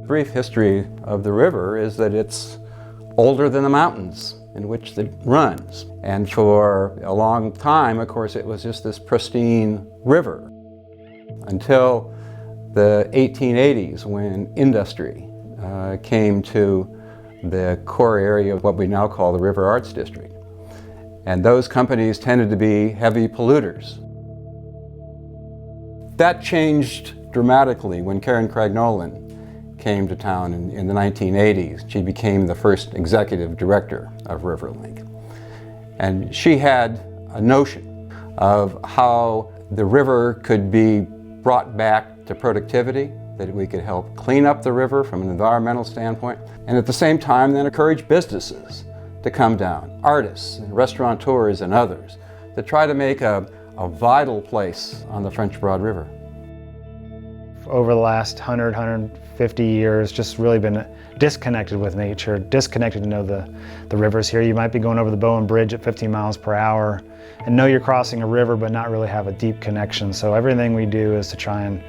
Brief history of the river is that it's older than the mountains in which it runs. And for a long time, of course, it was just this pristine river until the 1880s when industry came to the core area of what we now call the River Arts District. And those companies tended to be heavy polluters. That changed dramatically when Karen Craig-Nolan came to town in the 1980s. She became the first executive director of RiverLink. And she had a notion of how the river could be brought back to productivity, that we could help clean up the river from an environmental standpoint, and at the same time then encourage businesses to come down, artists and restaurateurs and others, to try to make a vital place on the French Broad River. Over the last 150 years, just really been disconnected with nature, disconnected to know the rivers here. You might be going over the Bowen Bridge at 50 miles per hour and know you're crossing a river but not really have a deep connection. So everything we do is to try and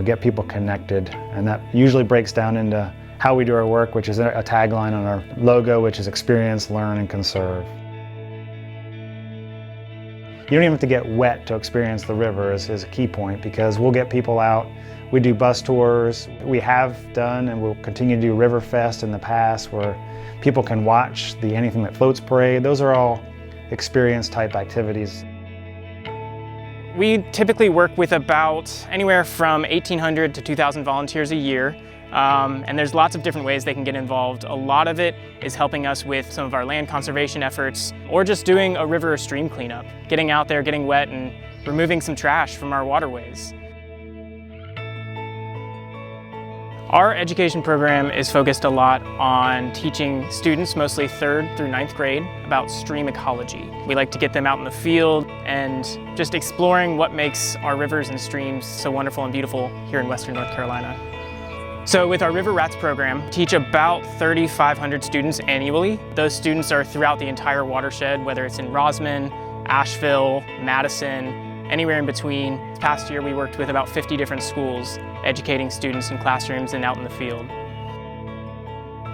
get people connected, and that usually breaks down into how we do our work, which is a tagline on our logo, which is experience, learn, and conserve. You don't even have to get wet to experience the river is a key point, because we'll get people out. We do bus tours. We have done and will continue to do River Fest in the past, where people can watch the Anything That Floats parade. Those are all experience type activities. We typically work with about anywhere from 1,800 to 2,000 volunteers a year. And there's lots of different ways they can get involved. A lot of it is helping us with some of our land conservation efforts, or just doing a river or stream cleanup, getting out there, getting wet, and removing some trash from our waterways. Our education program is focused a lot on teaching students, mostly 3rd through 9th grade, about stream ecology. We like to get them out in the field and just exploring what makes our rivers and streams so wonderful and beautiful here in Western North Carolina. So with our River Rats program, we teach about 3,500 students annually. Those students are throughout the entire watershed, whether it's in Rosman, Asheville, Madison, anywhere in between. This past year we worked with about 50 different schools, educating students in classrooms and out in the field.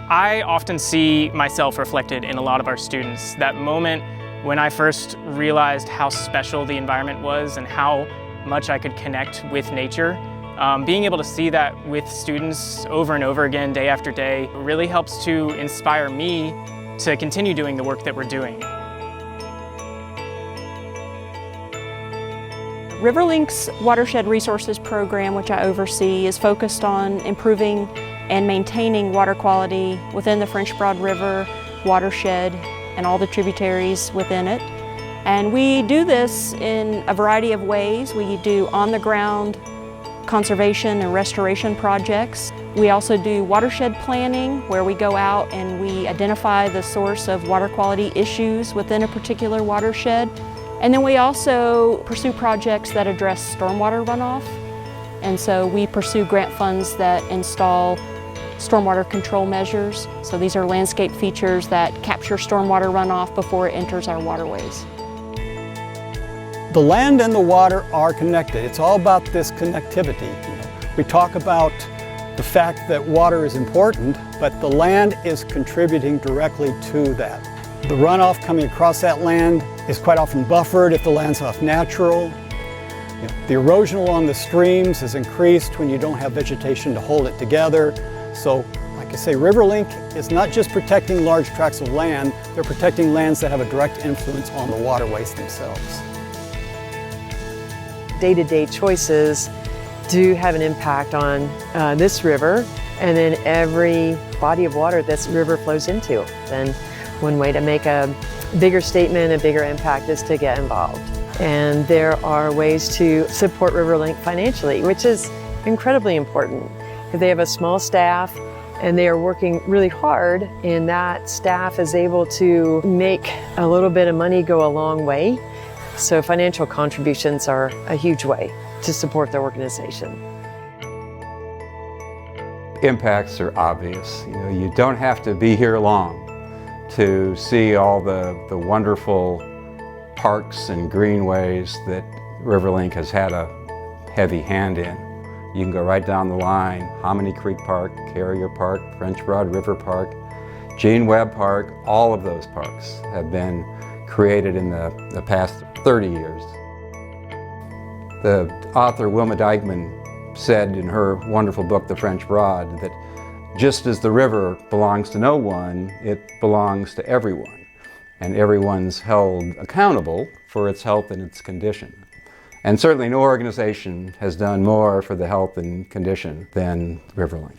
I often see myself reflected in a lot of our students. That moment when I first realized how special the environment was and how much I could connect with nature. Being able to see that with students over and over again, day after day, really helps to inspire me to continue doing the work that we're doing. RiverLink's Watershed Resources program, which I oversee, is focused on improving and maintaining water quality within the French Broad River watershed and all the tributaries within it. And we do this in a variety of ways. We do on-the-ground conservation and restoration projects. We also do watershed planning, where we go out and we identify the source of water quality issues within a particular watershed. And then we also pursue projects that address stormwater runoff. And so we pursue grant funds that install stormwater control measures. So these are landscape features that capture stormwater runoff before it enters our waterways. The land and the water are connected. It's all about this connectivity. We talk about the fact that water is important, but the land is contributing directly to that. The runoff coming across that land is quite often buffered if the land's off natural. The erosion along the streams is increased when you don't have vegetation to hold it together. So, like I say, RiverLink is not just protecting large tracts of land, they're protecting lands that have a direct influence on the waterways themselves. Day-to-day choices do have an impact on this river and then every body of water this river flows into. And one way to make a bigger statement, a bigger impact, is to get involved. And there are ways to support RiverLink financially, which is incredibly important. They have a small staff and they are working really hard, and that staff is able to make a little bit of money go a long way. So financial contributions are a huge way to support their organization. Impacts are obvious. You don't have to be here long to see all the wonderful parks and greenways that RiverLink has had a heavy hand in. You can go right down the line: Hominy Creek Park, Carrier Park, French Broad River Park, Gene Webb Park. All of those parks have been created in the past 30 years. The author Wilma Dykeman said in her wonderful book, The French Broad, that just as the river belongs to no one, it belongs to everyone. And everyone's held accountable for its health and its condition. And certainly no organization has done more for the health and condition than RiverLink.